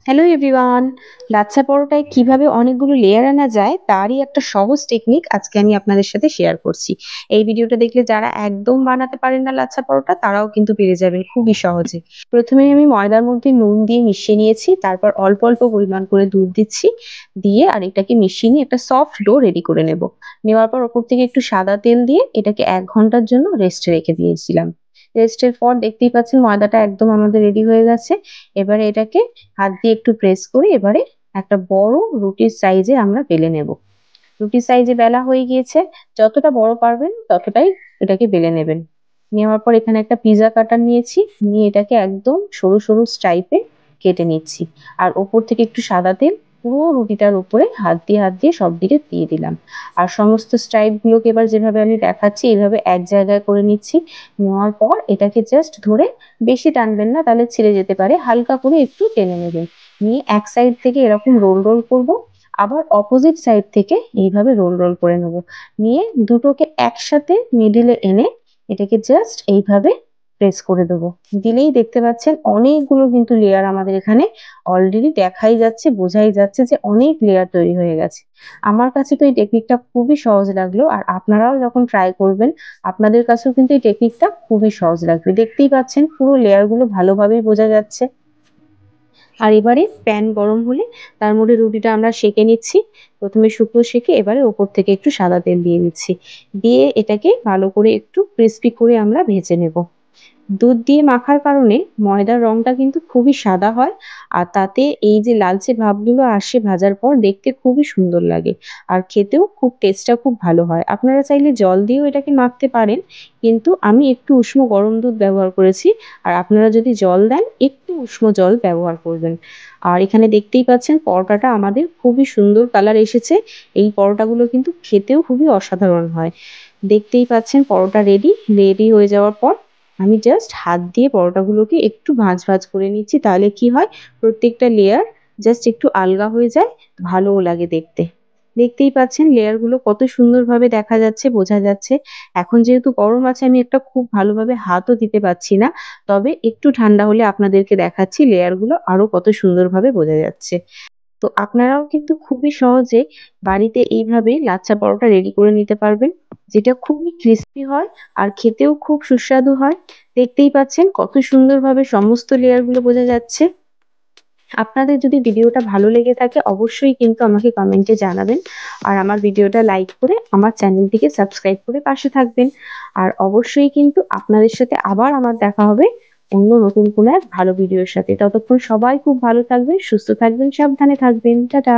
Hello everyone. Lachha পরোটায় কিভাবে অনেকগুলো layer আনা যায় তারই একটা সহজ টেকনিক আজকে আমি আপনাদের সাথে শেয়ার করছি। এই ভিডিওটা দেখলে যারা একদম বানাতে পারেন না লাচ্ছা পরোটা তারাও কিন্তু পেরে যাবেন খুবই সহজে। প্রথমে আমি ময়দার মধ্যে নুন দিয়ে মিশিয়ে নিয়েছি, তারপর অল্প অল্প পরিমাণ করে দুধ দিচ্ছি, দিয়ে আর এটাকে মিশিয়ে নিয়ে একটা সফট ডো রেডি করে নেব। নেওয়ার পর ওপর থেকে একটু সাদা তেল দিয়ে এটাকে 1 ঘন্টার জন্য রেস্টে রেখে দিয়েছিলাম। রেস্টের পর দেখতেই পাচ্ছেন ময়দাটা একদম আমাদের রেডি হয়ে গেছে। এবারে এটাকে হাত দিয়ে একটু প্রেস করে এবারে একটা বড় রুটির সাইজে আমরা বেলে নেব। রুটির সাইজে বেলা হয়ে গিয়েছে, যতটা বড় পারবেন ততটাই এটাকে বেলে নেবেন। নেওয়ার পর এখানে একটা পিজা কাটার নিয়েছি, নিয়ে এটাকে একদম সরু সরু স্ট্রাইপে কেটে নিচ্ছি। আর ওপর থেকে একটু সাদা তেল পুরো রুটিটার উপরে হাত দিয়ে সব দিকে দিয়ে দিলাম। আর সমস্ত স্ট্রাইপ গুলোকে এবার যেভাবে আমি দেখাচ্ছি এইভাবে এক জায়গায় করে নিচ্ছি। নেওয়ার পর এটাকে জাস্ট ধরে, বেশি টানবেন না তাহলে ছিঁড়ে যেতে পারে, হালকা করে একটু টেনে নেবেন। নিয়ে এক সাইড থেকে এরকম রোল রোল করব, আবার অপোজিট সাইড থেকে এইভাবে রোল রোল করে নেব। নিয়ে দুটোকে একসাথে মিডিলে এনে এটাকে জাস্ট এইভাবে প্রেস করে দেবো। দিলেই দেখতে পাচ্ছেন অনেকগুলো কিন্তু লেয়ার আমাদের এখানে অলরেডি দেখাই যাচ্ছে, বোঝাই যাচ্ছে যে অনেক লেয়ার তৈরি হয়ে গেছে। আমার কাছে তো এই টেকনিকটা খুবই সহজ লাগলো, আর আপনারাও যখন ট্রাই করবেন আপনাদের কাছেও কিন্তু এই টেকনিকটা খুবই সহজ লাগবে। দেখতেই পাচ্ছেন পুরো লেয়ার গুলো ভালোভাবেই বোঝা যাচ্ছে। আর এবারে প্যান গরম হলে তার মধ্যে রুটিটা আমরা সেঁকে নিচ্ছি। প্রথমে শুকনো সেঁকে এবারে ওপর থেকে একটু সাদা তেল দিয়ে দিচ্ছি। দিয়ে এটাকে ভালো করে একটু ক্রিস্পি করে আমরা ভেজে নেব। দুধ দিয়ে মাখার কারণে ময়দার রংটা কিন্তু খুবই সাদা হয়, আর তাতে এই যে লালচে ভাবগুলো আসে ভাজার পর দেখতে খুবই সুন্দর লাগে। আর খেতেও খুব টেস্টটা খুব ভালো হয়। আপনারা চাইলে জল দিয়েও এটাকে মাখতে পারেন, কিন্তু আমি একটু উষ্ণ গরম দুধ ব্যবহার করেছি। আর আপনারা যদি জল দেন একটু উষ্ণ জল ব্যবহার করবেন। আর এখানে দেখতেই পাচ্ছেন পরোটাটা আমাদের খুবই সুন্দর কালার এসেছে। এই পরোটাগুলো কিন্তু খেতেও খুবই অসাধারণ হয়। দেখতেই পাচ্ছেন পরোটা রেডি হয়ে যাওয়ার পর আমি জাস্ট হাত দিয়ে পরোটাগুলোকে একটু ভাঁজ করে নিচ্ছি, তাহলে কি হয় প্রত্যেকটা লেয়ার জাস্ট একটু আলগা হয়ে যায়, ভালোও লাগে দেখতে। দেখতেই পাচ্ছেন লেয়ার গুলো কত সুন্দরভাবে দেখা যাচ্ছে, বোঝা যাচ্ছে। এখন যেহেতু গরম আছে আমি একটা খুব ভালোভাবে হাতও দিতে পারছি না, তবে একটু ঠান্ডা হলে আপনাদেরকে দেখাচ্ছি লেয়ার গুলো আরো কত সুন্দরভাবে বোঝা যাচ্ছে। তো আপনারাও কিন্তু খুবই সহজে বাড়িতে এইভাবে লাচ্ছা পরোটা রেডি করে নিতে পারবেন, যেটা খুবই ক্রিস্পি হয় আর খেতেও খুব সুস্বাদু হয়। দেখতেই পাচ্ছেন কত সুন্দরভাবে সমস্ত লেয়ার গুলো বোঝা যাচ্ছে। আপনাদের যদি ভিডিওটা ভালো লেগে থাকে অবশ্যই কিন্তু আমাকে কমেন্টে জানাবেন। আর আমার ভিডিওটা লাইক করে আমার চ্যানেলটিকে সাবস্ক্রাইব করে পাশে থাকবেন। আর অবশ্যই কিন্তু আপনাদের সাথে আবার আমার দেখা হবে অন্য নতুন কোনো এক ভালো ভিডিওর সাথে। ততক্ষণ সবাই খুব ভালো থাকবেন, সুস্থ থাকবেন, সাবধানে থাকবেন। টাটা।